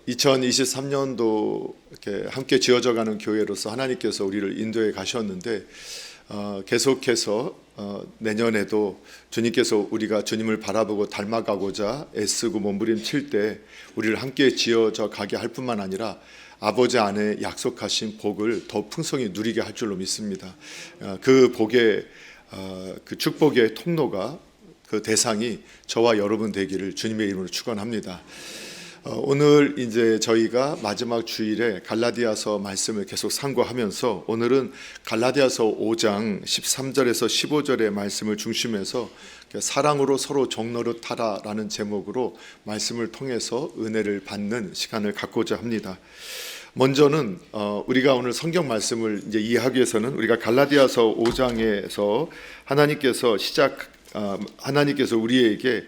2023년도 이렇게 함께 지어져가는 교회로서 하나님께서 우리를 인도해 가셨는데 계속해서 내년에도 주님께서 우리가 주님을 바라보고 닮아가고자 애쓰고 몸부림칠 때 우리를 함께 지어져 가게 할 뿐만 아니라 아버지 안에 약속하신 복을 더 풍성히 누리게 할 줄로 믿습니다. 그 복의 그 축복의 통로가 그 대상이 저와 여러분 되기를 주님의 이름으로 축원합니다. 오늘 이제 저희가 마지막 주일에 갈라디아서 말씀을 계속 상고하면서 오늘은 갈라디아서 5장 13절에서 15절의 말씀을 중심해서 사랑으로 서로 종노릇하라라는 제목으로 말씀을 통해서 은혜를 받는 시간을 갖고자 합니다. 먼저는 우리가 오늘 성경 말씀을 이제 이해하기 위해서는 우리가 갈라디아서 5장에서 하나님께서 우리에게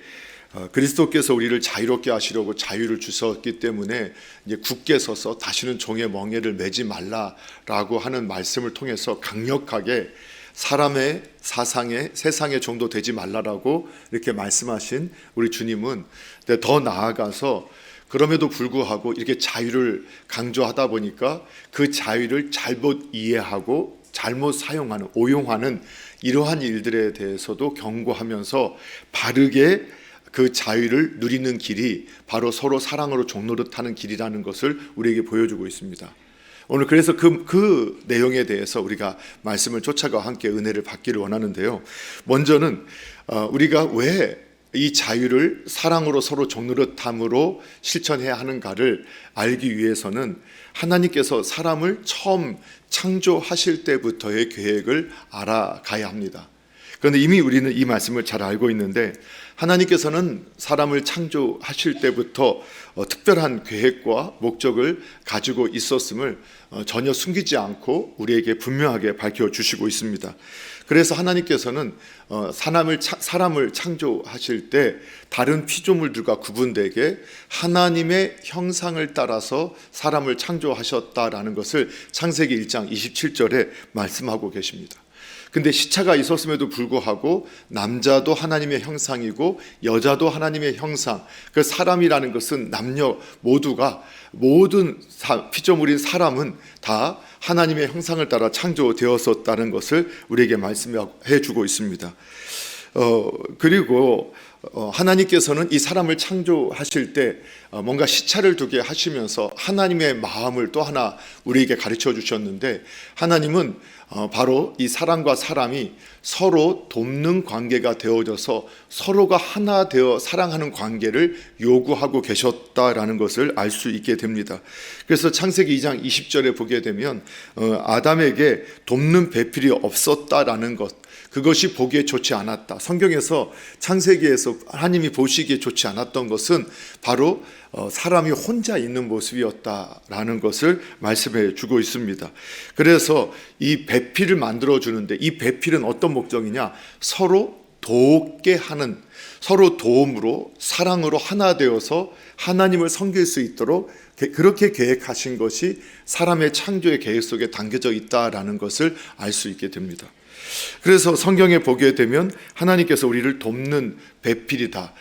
그리스도께서 우리를 자유롭게 하시려고 자유를 주셨기 때문에 이제 굳게 서서 다시는 종의 멍에를 매지 말라라고 하는 말씀을 통해서 강력하게 사람의 사상에 세상의 종도 되지 말라라고 이렇게 말씀하신 우리 주님은 더 나아가서 그럼에도 불구하고 이렇게 자유를 강조하다 보니까 그 자유를 잘못 이해하고 잘못 사용하는 오용하는 이러한 일들에 대해서도 경고하면서 바르게 그 자유를 누리는 길이 바로 서로 사랑으로 종노릇하는 길이라는 것을 우리에게 보여주고 있습니다. 오늘 그래서 그 내용에 대해서 우리가 말씀을 쫓아가 함께 은혜를 받기를 원하는데요. 먼저는 우리가 왜 이 자유를 사랑으로 서로 종노릇함으로 실천해야 하는가를 알기 위해서는 하나님께서 사람을 처음 창조하실 때부터의 계획을 알아가야 합니다. 그런데 이미 우리는 이 말씀을 잘 알고 있는데 하나님께서는 사람을 창조하실 때부터 특별한 계획과 목적을 가지고 있었음을 전혀 숨기지 않고 우리에게 분명하게 밝혀주시고 있습니다. 그래서 하나님께서는 사람을 창조하실 때 다른 피조물들과 구분되게 하나님의 형상을 따라서 사람을 창조하셨다라는 것을 창세기 1장 27절에 말씀하고 계십니다. 근데 시차가 있었음에도 불구하고 남자도 하나님의 형상이고 여자도 하나님의 형상, 그 사람이라는 것은 남녀 모두가 모든 피조물인 사람은 다 하나님의 형상을 따라 창조되었었다는 것을 우리에게 말씀해 주고 있습니다. 그리고 하나님께서는 이 사람을 창조하실 때 뭔가 시차를 두게 하시면서 하나님의 마음을 또 하나 우리에게 가르쳐 주셨는데 하나님은 바로 이 사람과 사람이 서로 돕는 관계가 되어져서 서로가 하나 되어 사랑하는 관계를 요구하고 계셨다라는 것을 알 수 있게 됩니다. 그래서 창세기 2장 20절에 보게 되면 아담에게 돕는 배필이 없었다라는 것, 그것이 보기에 좋지 않았다. 성경에서 창세기에서 하나님이 보시기에 좋지 않았던 것은 바로 사람이 혼자 있는 모습이었다라는 것을 말씀해 주고 있습니다. 그래서 이 배필을 만들어 주는데 이 배필은 어떤 목적이냐? 서로 돕게 하는, 서로 도움으로 사랑으로 하나 되어서 하나님을 섬길 수 있도록 그렇게 계획하신 것이 사람의 창조의 계획 속에 담겨져 있다라는 것을 알 수 있게 됩니다. 그래서 성경에 보게 되면 하나님께서 우리를 돕는 배필이다,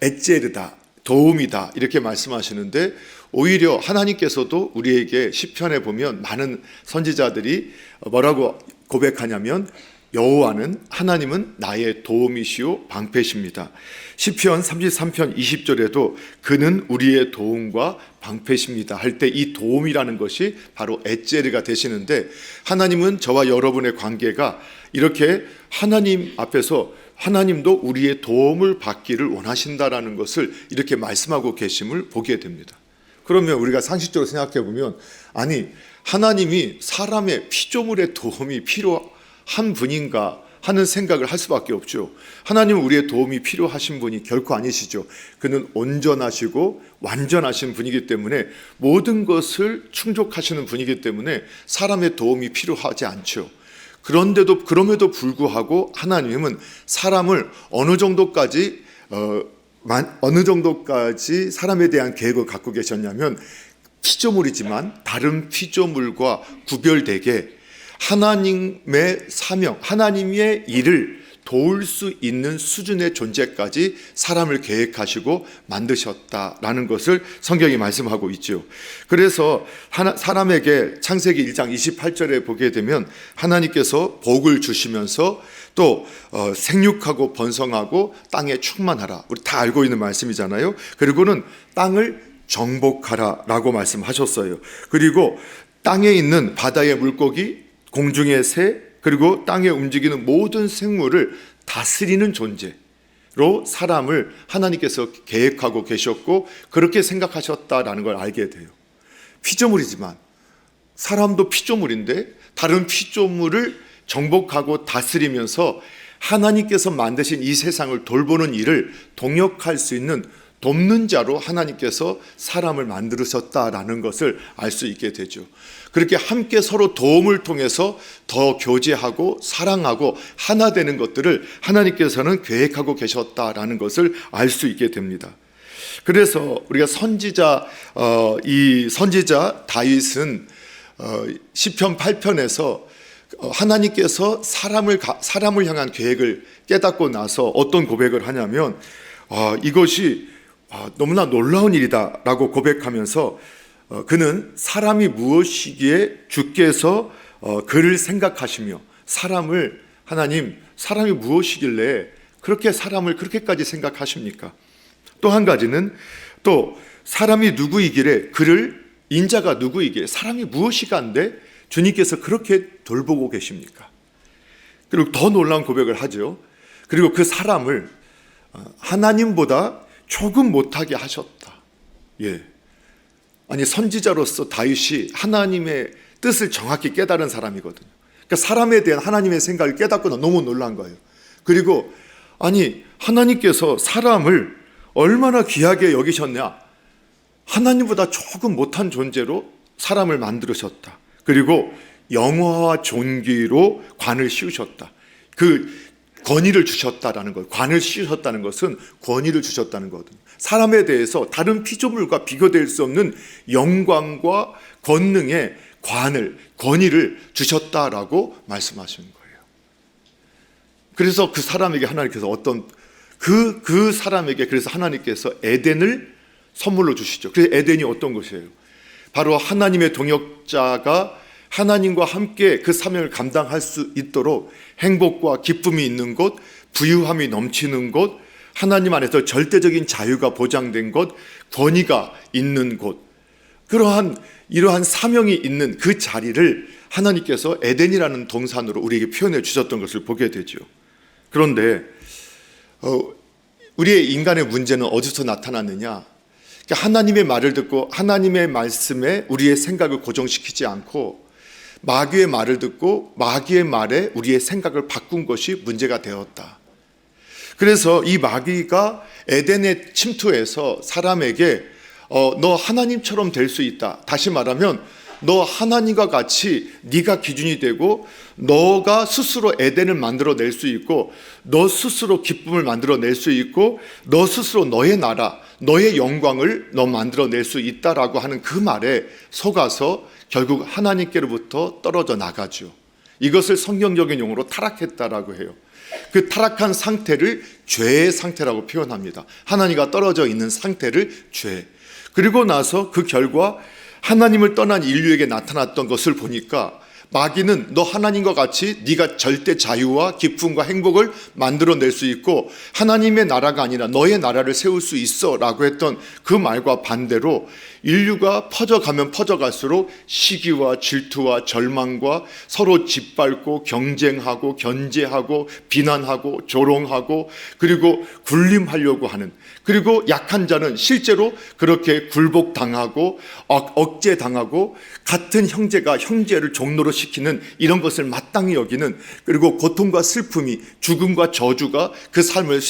엣제르다, 도움이다 이렇게 말씀하시는데 오히려 하나님께서도 우리에게 시편에 보면 많은 선지자들이 뭐라고 고백하냐면 여호와는 하나님은 나의 도움이시오 방패십니다. 시편 33편 20절에도 그는 우리의 도움과 방패십니다 할 때 이 도움이라는 것이 바로 엣제르가 되시는데 하나님은 저와 여러분의 관계가 이렇게 하나님 앞에서 하나님도 우리의 도움을 받기를 원하신다라는 것을 이렇게 말씀하고 계심을 보게 됩니다. 그러면 우리가 상식적으로 생각해 보면 아니 하나님이 사람의 피조물의 도움이 필요한 분인가 하는 생각을 할 수밖에 없죠. 하나님은 우리의 도움이 필요하신 분이 결코 아니시죠. 그는 온전하시고 완전하신 분이기 때문에 모든 것을 충족하시는 분이기 때문에 사람의 도움이 필요하지 않죠. 그럼에도 불구하고 하나님은 사람을 어느 정도까지 사람에 대한 계획을 갖고 계셨냐면 피조물이지만 다른 피조물과 구별되게 하나님의 사명, 하나님의 일을 도울 수 있는 수준의 존재까지 사람을 계획하시고 만드셨다라는 것을 성경이 말씀하고 있죠. 그래서 사람에게 창세기 1장 28절에 보게 되면 하나님께서 복을 주시면서 또 생육하고 번성하고 땅에 충만하라, 우리 다 알고 있는 말씀이잖아요. 그리고는 땅을 정복하라라고 말씀하셨어요. 그리고 땅에 있는 바다의 물고기, 공중의 새, 그리고 땅에 움직이는 모든 생물을 다스리는 존재로 사람을 하나님께서 계획하고 계셨고 그렇게 생각하셨다라는 걸 알게 돼요. 피조물이지만 사람도 피조물인데 다른 피조물을 정복하고 다스리면서 하나님께서 만드신 이 세상을 돌보는 일을 동역할 수 있는 돕는 자로 하나님께서 사람을 만드셨다라는 것을 알 수 있게 되죠. 그렇게 함께 서로 도움을 통해서 더 교제하고 사랑하고 하나 되는 것들을 하나님께서는 계획하고 계셨다라는 것을 알 수 있게 됩니다. 그래서 우리가 이 선지자 다윗은 시편 8편에서 하나님께서 사람을 향한 계획을 깨닫고 나서 어떤 고백을 하냐면 이것이 너무나 놀라운 일이다라고 고백하면서 그는 사람이 무엇이기에 주께서 그를 생각하시며 하나님 사람이 무엇이길래 그렇게 사람을 그렇게까지 생각하십니까? 또 한 가지는 또 사람이 누구이길래 인자가 누구이길래 사람이 무엇이간데 주님께서 그렇게 돌보고 계십니까? 그리고 더 놀라운 고백을 하죠. 그리고 그 사람을 하나님보다 조금 못하게 하셨다. 아니, 선지자로서 다윗이 하나님의 뜻을 정확히 깨달은 사람이거든요. 그러니까 사람에 대한 하나님의 생각을 깨닫고 너무 놀란 거예요. 그리고 아니, 하나님께서 사람을 얼마나 귀하게 여기셨냐. 하나님보다 조금 못한 존재로 사람을 만들으셨다. 그리고 영화와 존귀로 관을 씌우셨다. 그 권위를 주셨다라는 것, 관을 씌우셨다는 것은 권위를 주셨다는 거거든요. 사람에 대해서 다른 피조물과 비교될 수 없는 영광과 권능의 권위를 주셨다라고 말씀하시는 거예요. 그래서 그 사람에게 하나님께서 그 사람에게 그래서 하나님께서 에덴을 선물로 주시죠. 그래서 에덴이 어떤 것이에요? 바로 하나님의 동역자가 하나님과 함께 그 사명을 감당할 수 있도록 행복과 기쁨이 있는 곳, 부유함이 넘치는 곳, 하나님 안에서 절대적인 자유가 보장된 곳, 권위가 있는 곳, 이러한 사명이 있는 그 자리를 하나님께서 에덴이라는 동산으로 우리에게 표현해 주셨던 것을 보게 되죠. 그런데 우리의 인간의 문제는 어디서 나타났느냐? 하나님의 말을 듣고 하나님의 말씀에 우리의 생각을 고정시키지 않고 마귀의 말을 듣고 마귀의 말에 우리의 생각을 바꾼 것이 문제가 되었다. 그래서 이 마귀가 에덴에 침투해서 사람에게 너 하나님처럼 될 수 있다. 다시 말하면 너 하나님과 같이 네가 기준이 되고 너가 스스로 에덴을 만들어낼 수 있고 너 스스로 기쁨을 만들어낼 수 있고 너 스스로 너의 나라, 너의 영광을 너 만들어낼 수 있다라고 하는 그 말에 속아서 결국 하나님께로부터 떨어져 나가죠. 이것을 성경적인 용어로 타락했다라고 해요. 그 타락한 상태를 죄의 상태라고 표현합니다. 하나님과 떨어져 있는 상태를 죄. 그리고 나서 그 결과 하나님을 떠난 인류에게 나타났던 것을 보니까 마귀는 너 하나님과 같이 네가 절대 자유와 기쁨과 행복을 만들어낼 수 있고 하나님의 나라가 아니라 너의 나라를 세울 수 있어 라고 했던 그 말과 반대로 인류가 퍼져가면 퍼져갈수록 시기와 질투와 절망과 서로 짓밟고 경쟁하고 견제하고 비난하고 조롱하고 그리고 군림하려고 하는, 그리고 약한 자는 실제로 그렇게 굴복당하고 억제당하고 같은 형제가 형제를 종노로 시키는 이런 것을 마땅히 여기는, 그리고 고통과 슬픔이 죽음과 저주가 그 삶을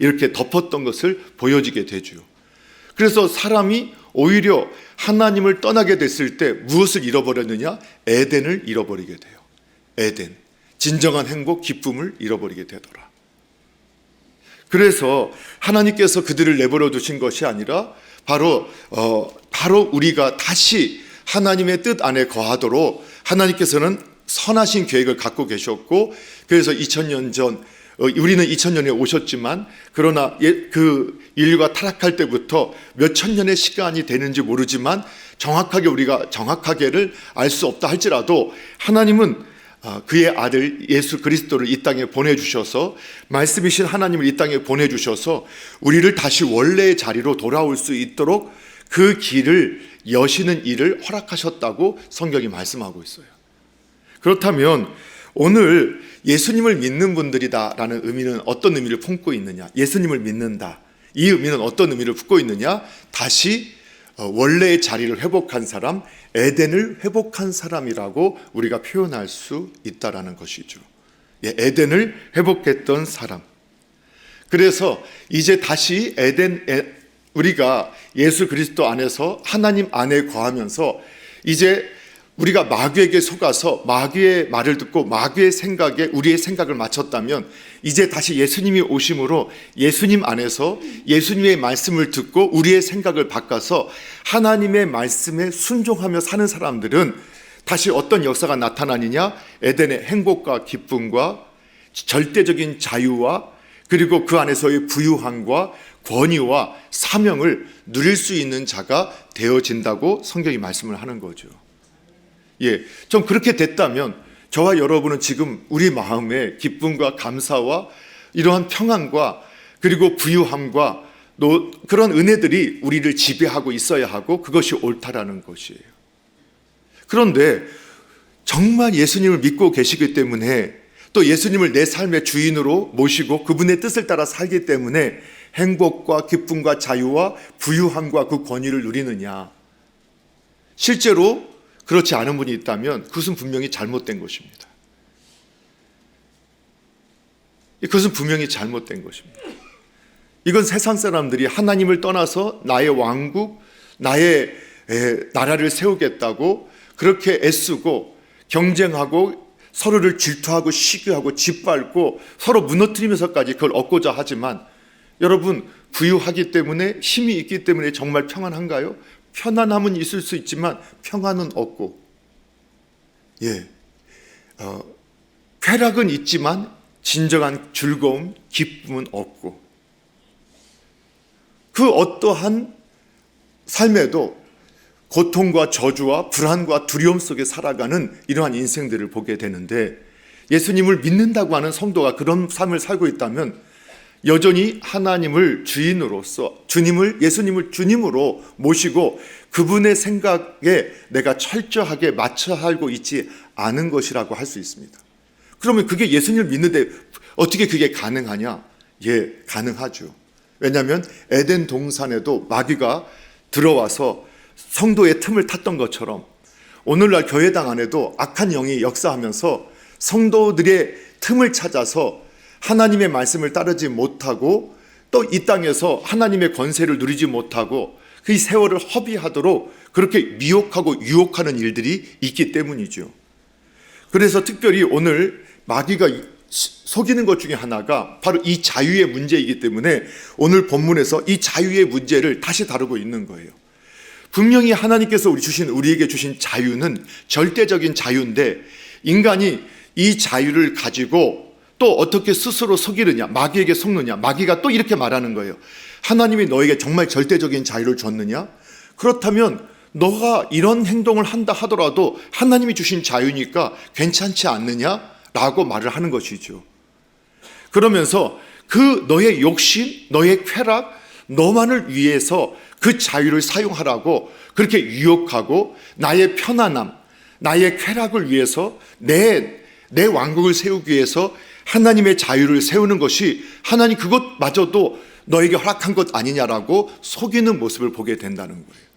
이렇게 덮었던 것을 보여지게 되죠. 그래서 사람이 오히려 하나님을 떠나게 됐을 때 무엇을 잃어버렸느냐? 에덴을 잃어버리게 돼요. 에덴, 진정한 행복, 기쁨을 잃어버리게 되더라. 그래서 하나님께서 그들을 내버려 두신 것이 아니라 바로 우리가 다시 하나님의 뜻 안에 거하도록 하나님께서는 선하신 계획을 갖고 계셨고, 그래서 2000년 전 우리는 2000년에 오셨지만 그러나 그 인류가 타락할 때부터 몇천 년의 시간이 되는지 모르지만 정확하게 우리가 정확하게를 알 수 없다 할지라도 하나님은 그의 아들 예수 그리스도를 이 땅에 보내주셔서 말씀이신 하나님을 이 땅에 보내주셔서 우리를 다시 원래의 자리로 돌아올 수 있도록 그 길을 여시는 일을 허락하셨다고 성경이 말씀하고 있어요. 그렇다면 오늘 예수님을 믿는 분들이다라는 의미는 어떤 의미를 품고 있느냐? 예수님을 믿는다. 이 의미는 어떤 의미를 품고 있느냐? 다시 원래의 자리를 회복한 사람, 에덴을 회복한 사람이라고 우리가 표현할 수 있다라는 것이죠. 에덴을 회복했던 사람. 그래서 이제 다시 우리가 예수 그리스도 안에서 하나님 안에 거하면서 이제 우리가 마귀에게 속아서 마귀의 말을 듣고 마귀의 생각에 우리의 생각을 맞췄다면 이제 다시 예수님이 오심으로 예수님 안에서 예수님의 말씀을 듣고 우리의 생각을 바꿔서 하나님의 말씀에 순종하며 사는 사람들은 다시 어떤 역사가 나타나느냐? 에덴의 행복과 기쁨과 절대적인 자유와 그리고 그 안에서의 부유함과 권위와 사명을 누릴 수 있는 자가 되어진다고 성경이 말씀을 하는 거죠. 좀 그렇게 됐다면 저와 여러분은 지금 우리 마음에 기쁨과 감사와 이러한 평안과 그리고 부유함과 그런 은혜들이 우리를 지배하고 있어야 하고 그것이 옳다라는 것이에요. 그런데 정말 예수님을 믿고 계시기 때문에 또 예수님을 내 삶의 주인으로 모시고 그분의 뜻을 따라 살기 때문에 행복과 기쁨과 자유와 부유함과 그 권위를 누리느냐? 실제로 그렇지 않은 분이 있다면 그것은 분명히 잘못된 것입니다. 그것은 분명히 잘못된 것입니다. 이건 세상 사람들이 하나님을 떠나서 나의 왕국, 나의 나라를 세우겠다고 그렇게 애쓰고 경쟁하고 서로를 질투하고 시기하고 짓밟고 서로 무너뜨리면서까지 그걸 얻고자 하지만 여러분 부유하기 때문에 힘이 있기 때문에 정말 평안한가요? 편안함은 있을 수 있지만 평안은 없고 쾌락은 있지만 진정한 즐거움, 기쁨은 없고 그 어떠한 삶에도 고통과 저주와 불안과 두려움 속에 살아가는 이러한 인생들을 보게 되는데 예수님을 믿는다고 하는 성도가 그런 삶을 살고 있다면 여전히 하나님을 주인으로서 예수님을 주님으로 모시고 그분의 생각에 내가 철저하게 맞춰 살고 있지 않은 것이라고 할 수 있습니다. 그러면 그게 예수님을 믿는데 어떻게 그게 가능하냐? 가능하죠. 왜냐하면 에덴 동산에도 마귀가 들어와서 성도의 틈을 탔던 것처럼 오늘날 교회당 안에도 악한 영이 역사하면서 성도들의 틈을 찾아서 하나님의 말씀을 따르지 못하고 또 이 땅에서 하나님의 권세를 누리지 못하고 그 세월을 허비하도록 그렇게 미혹하고 유혹하는 일들이 있기 때문이죠. 그래서 특별히 오늘 마귀가 속이는 것 중에 하나가 바로 이 자유의 문제이기 때문에 오늘 본문에서 이 자유의 문제를 다시 다루고 있는 거예요. 분명히 하나님께서 우리에게 주신 자유는 절대적인 자유인데 인간이 이 자유를 가지고 또 어떻게 스스로 속이느냐, 마귀에게 속느냐. 마귀가 또 이렇게 말하는 거예요. 하나님이 너에게 정말 절대적인 자유를 줬느냐? 그렇다면 너가 이런 행동을 한다 하더라도 하나님이 주신 자유니까 괜찮지 않느냐라고 말을 하는 것이죠. 그러면서 그 너의 욕심, 너의 쾌락, 너만을 위해서 그 자유를 사용하라고 그렇게 유혹하고 나의 편안함, 나의 쾌락을 위해서 내 왕국을 세우기 위해서 하나님의 자유를 세우는 것이 하나님 그것마저도 너에게 허락한 것 아니냐라고 속이는 모습을 보게 된다는 거예요.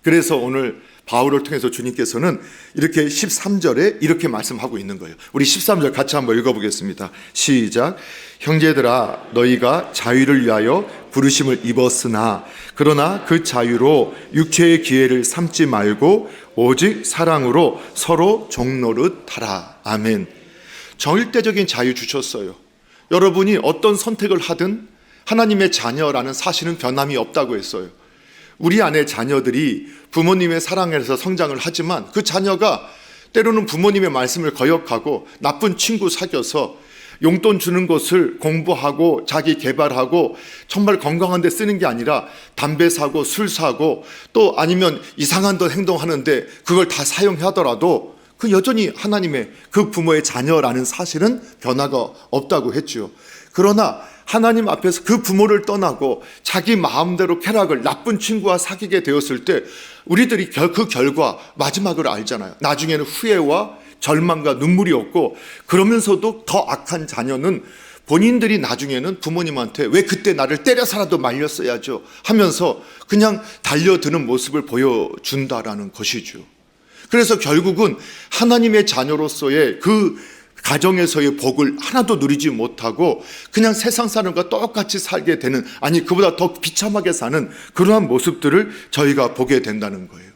그래서 오늘 바울을 통해서 주님께서는 이렇게 13절에 이렇게 말씀하고 있는 거예요. 우리 13절 같이 한번 읽어보겠습니다. 시작. 형제들아 너희가 자유를 위하여 부르심을 입었으나 그러나 그 자유로 육체의 기회를 삼지 말고 오직 사랑으로 서로 종노릇하라. 아멘. 절대적인 자유 주셨어요. 여러분이 어떤 선택을 하든 하나님의 자녀라는 사실은 변함이 없다고 했어요. 우리 안의 자녀들이 부모님의 사랑에서 성장을 하지만 그 자녀가 때로는 부모님의 말씀을 거역하고 나쁜 친구 사귀어서 용돈 주는 것을 공부하고 자기 개발하고 정말 건강한 데 쓰는 게 아니라 담배 사고 술 사고 또 아니면 이상한 데 행동하는데 그걸 다 사용하더라도 그 여전히 하나님의 그 부모의 자녀라는 사실은 변화가 없다고 했죠. 그러나 하나님 앞에서 그 부모를 떠나고 자기 마음대로 쾌락을 나쁜 친구와 사귀게 되었을 때 우리들이 그 결과 마지막을 알잖아요. 나중에는 후회와 절망과 눈물이 없고, 그러면서도 더 악한 자녀는 본인들이 나중에는 부모님한테 왜 그때 나를 때려서라도 말렸어야죠 하면서 그냥 달려드는 모습을 보여준다라는 것이죠. 그래서 결국은 하나님의 자녀로서의 그 가정에서의 복을 하나도 누리지 못하고 그냥 세상 사람과 똑같이 살게 되는, 아니 그보다 더 비참하게 사는 그러한 모습들을 저희가 보게 된다는 거예요.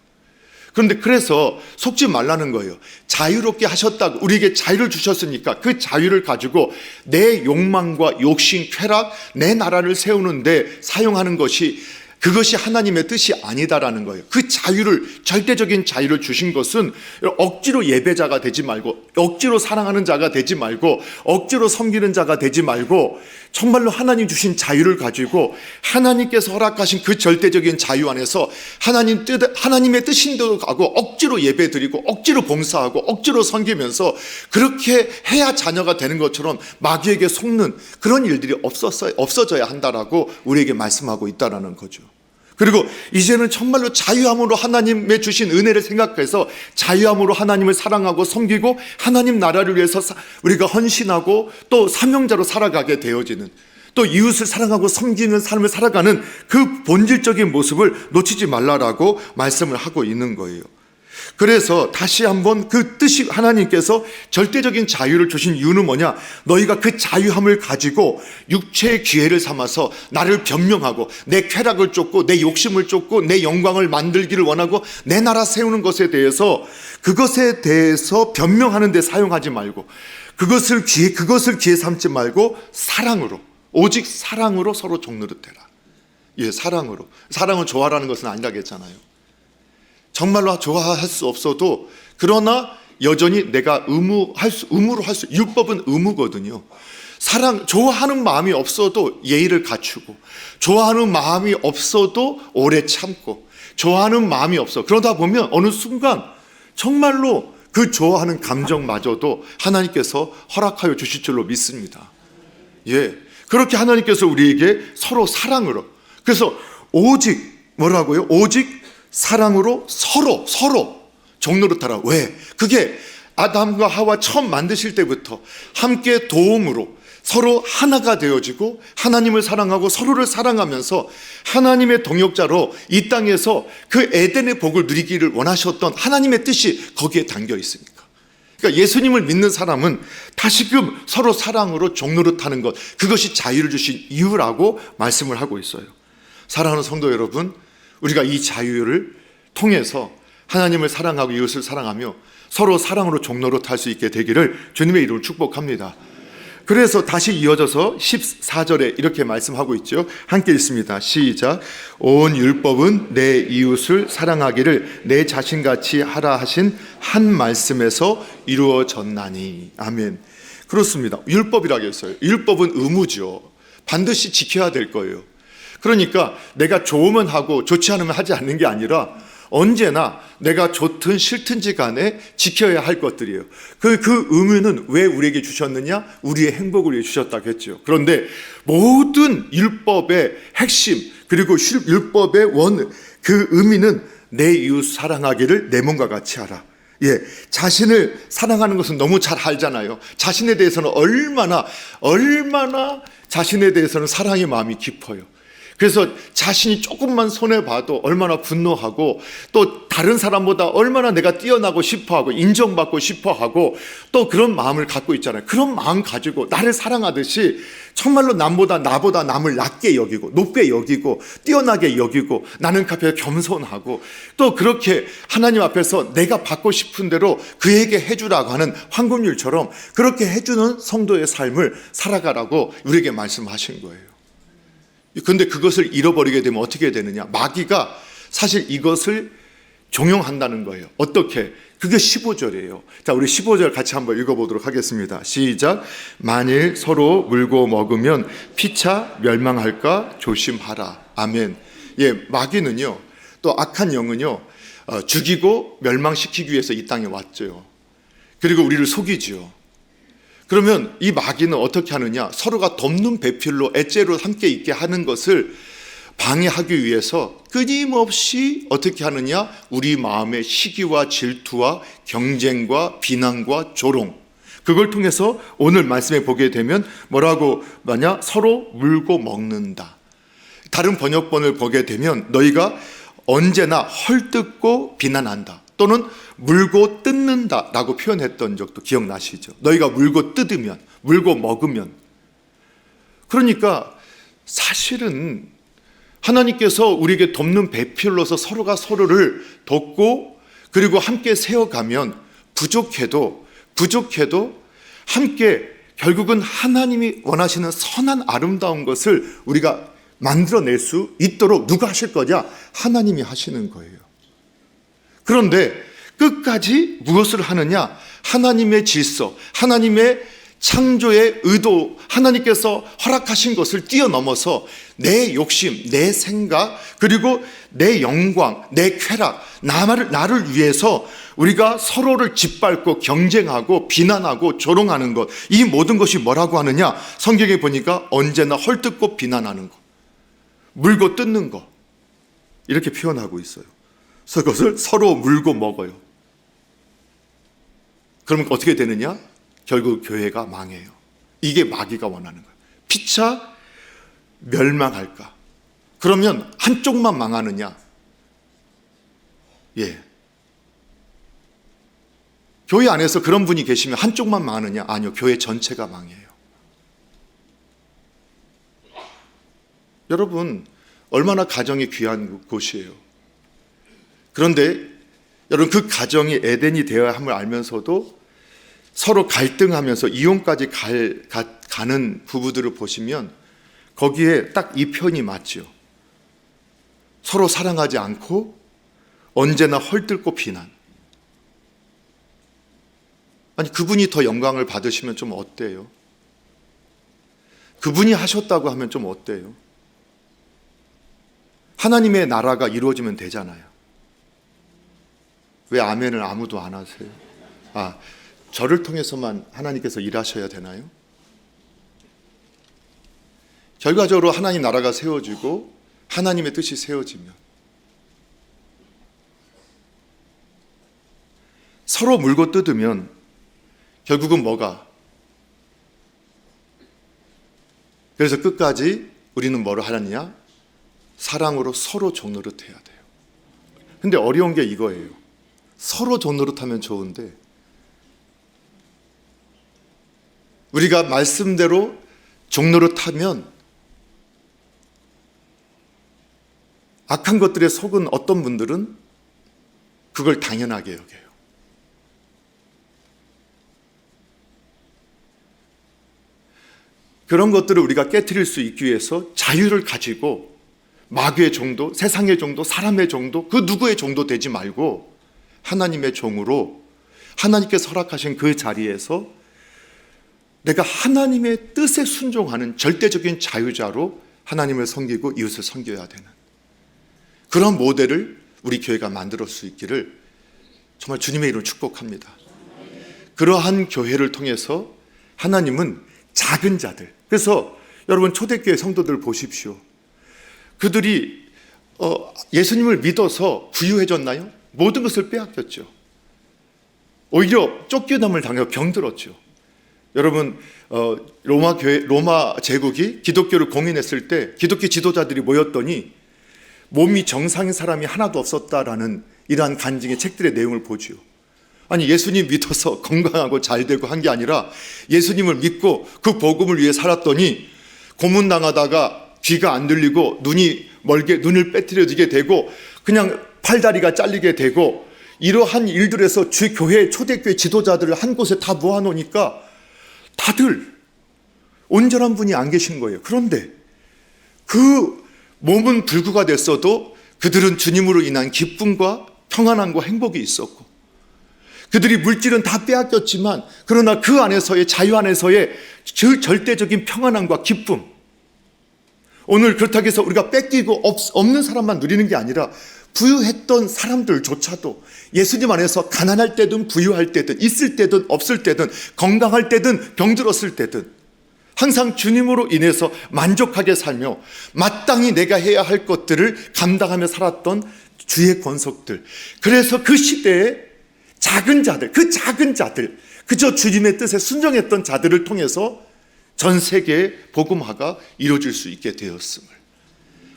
그런데 그래서 속지 말라는 거예요. 자유롭게 하셨다고, 우리에게 자유를 주셨으니까 그 자유를 가지고 내 욕망과 욕심, 쾌락, 내 나라를 세우는데 사용하는 것이, 그것이 하나님의 뜻이 아니다라는 거예요. 그 자유를, 절대적인 자유를 주신 것은 억지로 예배자가 되지 말고, 억지로 사랑하는 자가 되지 말고, 억지로 섬기는 자가 되지 말고, 정말로 하나님 주신 자유를 가지고 하나님께서 허락하신 그 절대적인 자유 안에서 하나님의 뜻인대로 가고 억지로 예배드리고 억지로 봉사하고 억지로 섬기면서 그렇게 해야 자녀가 되는 것처럼 마귀에게 속는 그런 일들이 없어져야 한다라고 우리에게 말씀하고 있다라는 거죠. 그리고 이제는 정말로 자유함으로 하나님의 주신 은혜를 생각해서 자유함으로 하나님을 사랑하고 섬기고 하나님 나라를 위해서 우리가 헌신하고 또 사명자로 살아가게 되어지는, 또 이웃을 사랑하고 섬기는 삶을 살아가는 그 본질적인 모습을 놓치지 말라라고 말씀을 하고 있는 거예요. 그래서 다시 한번 그 뜻이, 하나님께서 절대적인 자유를 주신 이유는 뭐냐? 너희가 그 자유함을 가지고 육체의 기회를 삼아서 나를 변명하고 내 쾌락을 쫓고 내 욕심을 쫓고 내 영광을 만들기를 원하고 내 나라 세우는 것에 대해서, 그것에 대해서 변명하는 데 사용하지 말고 그것을 기회 삼지 말고 사랑으로, 오직 사랑으로 서로 종노릇해라. 예, 사랑으로. 사랑을 좋아하라는 것은 아니라고 했잖아요. 정말로 좋아할 수 없어도, 그러나 여전히 내가 의무로 할 수, 율법은 의무거든요. 좋아하는 마음이 없어도 예의를 갖추고, 좋아하는 마음이 없어도 오래 참고, 좋아하는 마음이 없어. 그러다 보면 어느 순간 정말로 그 좋아하는 감정마저도 하나님께서 허락하여 주실 줄로 믿습니다. 예, 그렇게 하나님께서 우리에게 서로 사랑으로, 그래서 오직 뭐라고요? 오직 사랑으로 서로 종노릇하라. 왜? 그게 아담과 하와 처음 만드실 때부터 함께 도움으로 서로 하나가 되어지고 하나님을 사랑하고 서로를 사랑하면서 하나님의 동역자로 이 땅에서 그 에덴의 복을 누리기를 원하셨던 하나님의 뜻이 거기에 담겨 있으니까. 그러니까 예수님을 믿는 사람은 다시금 서로 사랑으로 종노릇하는 것, 그것이 자유를 주신 이유라고 말씀을 하고 있어요. 사랑하는 성도 여러분, 우리가 이 자유를 통해서 하나님을 사랑하고 이웃을 사랑하며 서로 사랑으로 종노릇할 수 있게 되기를 주님의 이름으로 축복합니다. 그래서 다시 이어져서 14절에 이렇게 말씀하고 있죠. 함께 읽습니다. 시작. 온 율법은 내 이웃을 사랑하기를 내 자신같이 하라 하신 한 말씀에서 이루어졌나니. 아멘. 그렇습니다. 율법이라고 했어요. 율법은 의무죠. 반드시 지켜야 될 거예요. 그러니까 내가 좋으면 하고 좋지 않으면 하지 않는 게 아니라 언제나 내가 좋든 싫든지 간에 지켜야 할 것들이에요. 그 의무는 왜 우리에게 주셨느냐? 우리의 행복을 위해 주셨다고 했죠. 그런데 모든 율법의 핵심, 그리고 율법의 그 의미는 내 이웃 사랑하기를 내 몸과 같이 하라. 예, 자신을 사랑하는 것은 너무 잘 알잖아요. 자신에 대해서는 얼마나 자신에 대해서는 사랑의 마음이 깊어요. 그래서 자신이 조금만 손해봐도 얼마나 분노하고, 또 다른 사람보다 얼마나 내가 뛰어나고 싶어하고 인정받고 싶어하고 또 그런 마음을 갖고 있잖아요. 그런 마음 가지고 나를 사랑하듯이 정말로 나보다 남을 낮게 여기고 높게 여기고 뛰어나게 여기고 나는 그 앞에 겸손하고, 또 그렇게 하나님 앞에서 내가 받고 싶은 대로 그에게 해주라고 하는 황금률처럼 그렇게 해주는 성도의 삶을 살아가라고 우리에게 말씀하신 거예요. 근데 그것을 잃어버리게 되면 어떻게 되느냐? 마귀가 사실 이것을 종용한다는 거예요. 어떻게? 그게 15절이에요. 자, 우리 15절 같이 한번 읽어보도록 하겠습니다. 시작. 만일 서로 물고 먹으면 피차 멸망할까 조심하라. 아멘. 예, 마귀는요, 또 악한 영은요, 죽이고 멸망시키기 위해서 이 땅에 왔죠. 그리고 우리를 속이죠. 그러면 이 마귀는 어떻게 하느냐? 서로가 덮는 배필로 엣제로 함께 있게 하는 것을 방해하기 위해서 끊임없이 어떻게 하느냐? 우리 마음의 시기와 질투와 경쟁과 비난과 조롱, 그걸 통해서 오늘 말씀에 보게 되면 뭐라고 하냐? 서로 물고 먹는다. 다른 번역본을 보게 되면 너희가 언제나 헐뜯고 비난한다, 또는 물고 뜯는다 라고 표현했던 적도 기억나시죠? 너희가 물고 뜯으면, 물고 먹으면. 그러니까 사실은 하나님께서 우리에게 덮는 배필로서 서로가 서로를 덮고 그리고 함께 세워가면 부족해도 함께 결국은 하나님이 원하시는 선한 아름다운 것을 우리가 만들어낼 수 있도록 누가 하실 거냐? 하나님이 하시는 거예요. 그런데 끝까지 무엇을 하느냐? 하나님의 질서, 하나님의 창조의 의도, 하나님께서 허락하신 것을 뛰어넘어서 내 욕심, 내 생각, 그리고 내 영광, 내 쾌락, 나를 위해서 우리가 서로를 짓밟고 경쟁하고 비난하고 조롱하는 것, 이 모든 것이 뭐라고 하느냐? 성경에 보니까 언제나 헐뜯고 비난하는 것, 물고 뜯는 것, 이렇게 표현하고 있어요. 그래서 그것을 서로 물고 먹어요. 그러면 어떻게 되느냐? 결국 교회가 망해요. 이게 마귀가 원하는 거예요. 피차 멸망할까? 그러면 한쪽만 망하느냐? 예. 교회 안에서 그런 분이 계시면 한쪽만 망하느냐? 아니요. 교회 전체가 망해요. 여러분, 얼마나 가정이 귀한 곳이에요. 그런데 여러분, 그 가정이 에덴이 되어야 함을 알면서도 서로 갈등하면서 이혼까지 가는 부부들을 보시면 거기에 딱 이 편이 맞죠. 서로 사랑하지 않고 언제나 헐뜯고 비난. 아니, 그분이 더 영광을 받으시면 좀 어때요? 그분이 하셨다고 하면 좀 어때요? 하나님의 나라가 이루어지면 되잖아요. 왜 아멘을 아무도 안 하세요? 저를 통해서만 하나님께서 일하셔야 되나요? 결과적으로 하나님 나라가 세워지고 하나님의 뜻이 세워지면 서로 물고 뜯으면 결국은 뭐가? 그래서 끝까지 우리는 뭐를 하느냐? 사랑으로 서로 종노릇해야 돼요. 근데 어려운 게 이거예요. 서로 종노릇하면 좋은데 우리가 말씀대로 종노릇하면 악한 것들에 속은 어떤 분들은 그걸 당연하게 여겨요. 그런 것들을 우리가 깨트릴 수 있기 위해서 자유를 가지고 마귀의 종도, 세상의 종도, 사람의 종도, 그 누구의 종도 되지 말고 하나님의 종으로 하나님께서 허락하신 그 자리에서 내가 하나님의 뜻에 순종하는 절대적인 자유자로 하나님을 섬기고 이웃을 섬겨야 되는 그런 모델을 우리 교회가 만들 수 있기를 정말 주님의 이름으로 축복합니다. 그러한 교회를 통해서 하나님은 작은 자들, 그래서 여러분 초대교회 성도들 보십시오. 그들이 예수님을 믿어서 부유해졌나요? 모든 것을 빼앗겼죠. 오히려 쫓겨남을 당하고 병들었죠. 여러분, 로마 제국이 기독교를 공인했을 때 기독교 지도자들이 모였더니 몸이 정상인 사람이 하나도 없었다라는 이러한 간증의 책들의 내용을 보지요. 아니, 예수님 믿어서 건강하고 잘 되고 한 게 아니라 예수님을 믿고 그 복음을 위해 살았더니 고문당하다가 귀가 안 들리고 눈을 빼뜨려지게 되고 그냥 팔다리가 잘리게 되고, 이러한 일들에서 교회 초대교회 지도자들을 한 곳에 다 모아놓으니까 다들 온전한 분이 안 계신 거예요. 그런데 그 몸은 불구가 됐어도 그들은 주님으로 인한 기쁨과 평안함과 행복이 있었고, 그들이 물질은 다 빼앗겼지만 그러나 그 안에서의 자유 안에서의 절대적인 평안함과 기쁨. 오늘 그렇다고 해서 우리가 뺏기고 없는 사람만 누리는 게 아니라 부유했던 사람들조차도 예수님 안에서 가난할 때든 부유할 때든 있을 때든 없을 때든 건강할 때든 병들었을 때든 항상 주님으로 인해서 만족하게 살며 마땅히 내가 해야 할 것들을 감당하며 살았던 주의 권속들. 그래서 그 시대에 작은 자들, 그 작은 자들, 그저 주님의 뜻에 순종했던 자들을 통해서 전 세계의 복음화가 이루어질 수 있게 되었음을.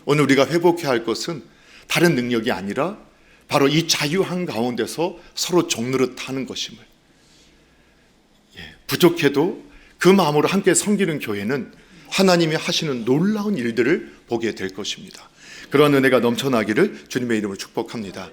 오늘 우리가 회복해야 할 것은 다른 능력이 아니라 바로 이 자유한 가운데서 서로 종노릇하는 것임을. 부족해도 그 마음으로 함께 섬기는 교회는 하나님이 하시는 놀라운 일들을 보게 될 것입니다. 그러한 은혜가 넘쳐나기를 주님의 이름으로 축복합니다.